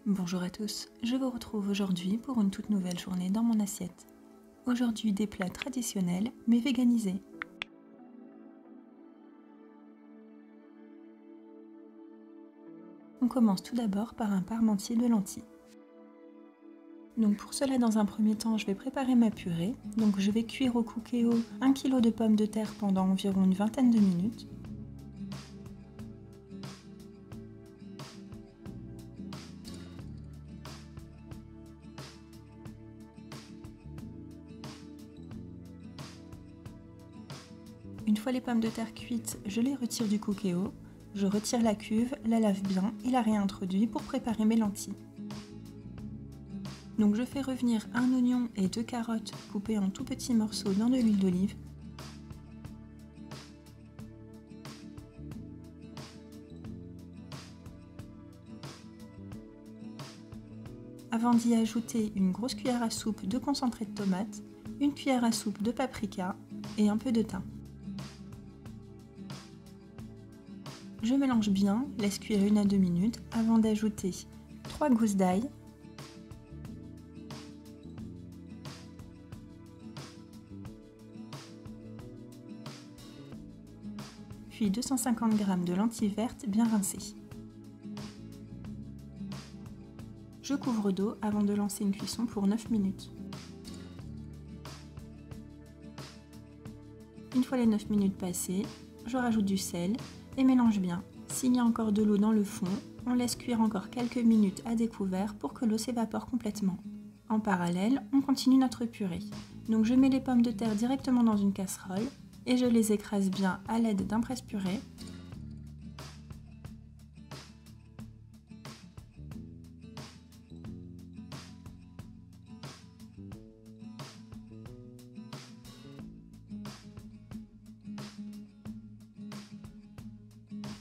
Bonjour à tous, je vous retrouve aujourd'hui pour une toute nouvelle journée dans mon assiette. Aujourd'hui des plats traditionnels mais véganisés. On commence tout d'abord par un parmentier de lentilles. Donc pour cela, dans un premier temps, je vais préparer ma purée. Donc je vais cuire au Cookéo 1 kg de pommes de terre pendant environ une vingtaine de minutes. Une fois les pommes de terre cuites, je les retire du Cookéo, je retire la cuve, la lave bien et la réintroduis pour préparer mes lentilles. Donc je fais revenir un oignon et 2 carottes coupées en tout petits morceaux dans de l'huile d'olive. Avant d'y ajouter une grosse cuillère à soupe de concentré de tomate, une cuillère à soupe de paprika et un peu de thym. Je mélange bien, laisse cuire 1 à 2 minutes avant d'ajouter 3 gousses d'ail, puis 250 g de lentilles vertes bien rincées. Je couvre d'eau avant de lancer une cuisson pour 9 minutes. Une fois les 9 minutes passées, je rajoute du sel et mélange bien. S'il y a encore de l'eau dans le fond, on laisse cuire encore quelques minutes à découvert pour que l'eau s'évapore complètement. En parallèle, on continue notre purée. Donc je mets les pommes de terre directement dans une casserole et je les écrase bien à l'aide d'un presse-purée.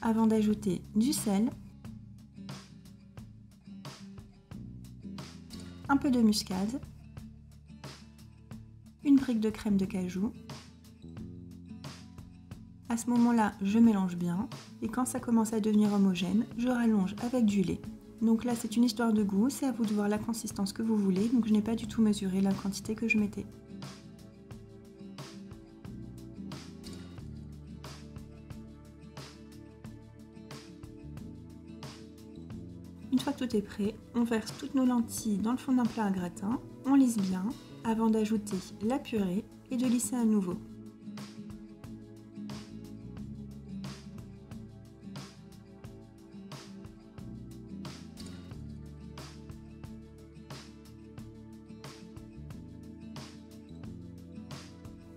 Avant d'ajouter du sel, un peu de muscade, une brique de crème de cajou. À ce moment-là, je mélange bien et quand ça commence à devenir homogène, je rallonge avec du lait. Donc là, c'est une histoire de goût, c'est à vous de voir la consistance que vous voulez, donc je n'ai pas du tout mesuré la quantité que je mettais. Une fois que tout est prêt, on verse toutes nos lentilles dans le fond d'un plat à gratin, on lisse bien avant d'ajouter la purée et de lisser à nouveau.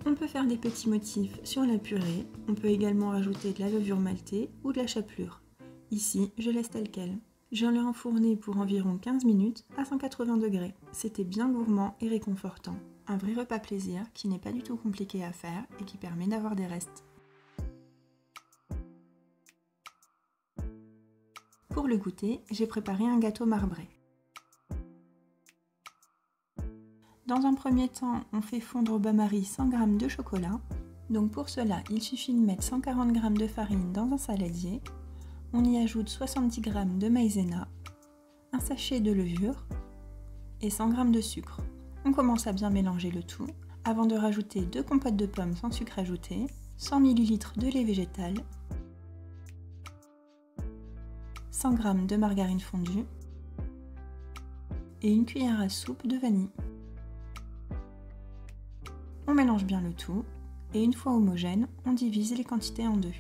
On peut faire des petits motifs sur la purée, on peut également rajouter de la levure maltée ou de la chapelure. Ici, je laisse tel quel. Je l'ai enfourné pour environ 15 minutes à 180 degrés. C'était bien gourmand et réconfortant. Un vrai repas plaisir qui n'est pas du tout compliqué à faire et qui permet d'avoir des restes. Pour le goûter, j'ai préparé un gâteau marbré. Dans un premier temps, on fait fondre au bain-marie 100 g de chocolat. Donc pour cela, il suffit de mettre 140 g de farine dans un saladier. On y ajoute 70 g de maïzena, un sachet de levure et 100 g de sucre. On commence à bien mélanger le tout avant de rajouter 2 compotes de pommes sans sucre ajouté, 100 ml de lait végétal, 100 g de margarine fondue et une cuillère à soupe de vanille. On mélange bien le tout et une fois homogène, on divise les quantités en deux.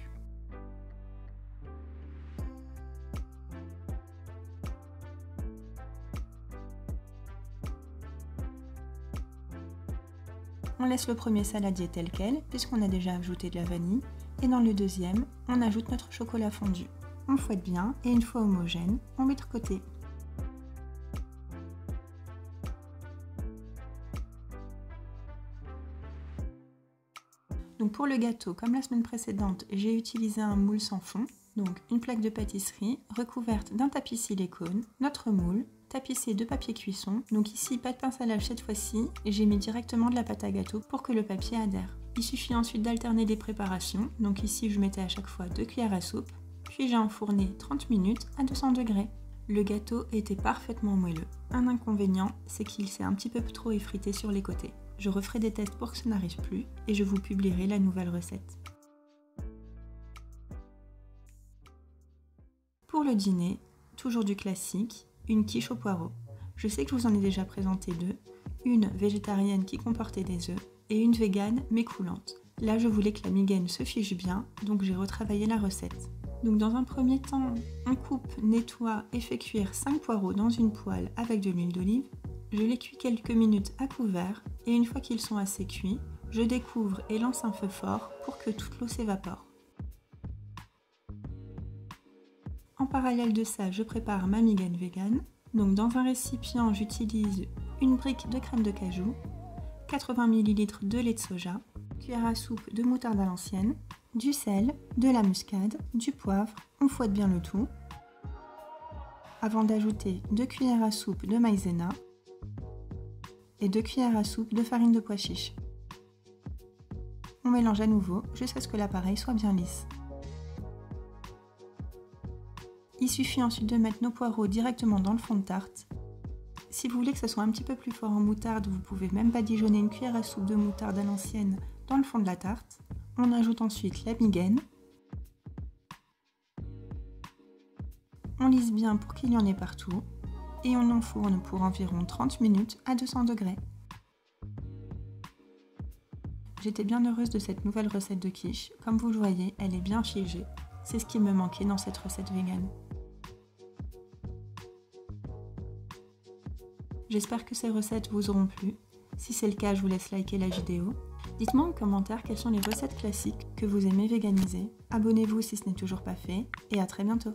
On laisse le premier saladier tel quel, puisqu'on a déjà ajouté de la vanille, et dans le deuxième, on ajoute notre chocolat fondu. On fouette bien, et une fois homogène, on met de côté. Donc pour le gâteau, comme la semaine précédente, j'ai utilisé un moule sans fond, donc une plaque de pâtisserie recouverte d'un tapis silicone, notre moule, tapissé de papier cuisson. Donc ici, pas de pince à linge cette fois-ci, et j'ai mis directement de la pâte à gâteau pour que le papier adhère. Il suffit ensuite d'alterner les préparations. Donc ici, je mettais à chaque fois 2 cuillères à soupe, puis j'ai enfourné 30 minutes à 200 degrés. Le gâteau était parfaitement moelleux. Un inconvénient, c'est qu'il s'est un petit peu trop effrité sur les côtés. Je referai des tests pour que ça n'arrive plus et je vous publierai la nouvelle recette. Pour le dîner, toujours du classique, une quiche aux poireaux. Je sais que je vous en ai déjà présenté deux, une végétarienne qui comportait des œufs et une végane mais coulante. Là, je voulais que la migaine se fiche bien, donc j'ai retravaillé la recette. Donc dans un premier temps, on coupe, nettoie et fait cuire 5 poireaux dans une poêle avec de l'huile d'olive. Je les cuis quelques minutes à couvert et une fois qu'ils sont assez cuits, je découvre et lance un feu fort pour que toute l'eau s'évapore. En parallèle de ça, je prépare ma migaine végane. Donc dans un récipient, j'utilise une brique de crème de cajou, 80 ml de lait de soja, cuillère à soupe de moutarde à l'ancienne, du sel, de la muscade, du poivre, on fouette bien le tout, avant d'ajouter 2 cuillères à soupe de maïzena et 2 cuillères à soupe de farine de pois chiche. On mélange à nouveau jusqu'à ce que l'appareil soit bien lisse. Il suffit ensuite de mettre nos poireaux directement dans le fond de tarte. Si vous voulez que ça soit un petit peu plus fort en moutarde, vous pouvez même badigeonner une cuillère à soupe de moutarde à l'ancienne dans le fond de la tarte. On ajoute ensuite la migaine. On lisse bien pour qu'il y en ait partout. Et on enfourne pour environ 30 minutes à 200 degrés. J'étais bien heureuse de cette nouvelle recette de quiche. Comme vous le voyez, elle est bien figée. C'est ce qui me manquait dans cette recette végane. J'espère que ces recettes vous auront plu. Si c'est le cas, je vous laisse liker la vidéo. Dites-moi en commentaire quelles sont les recettes classiques que vous aimez véganiser. Abonnez-vous si ce n'est toujours pas fait et à très bientôt.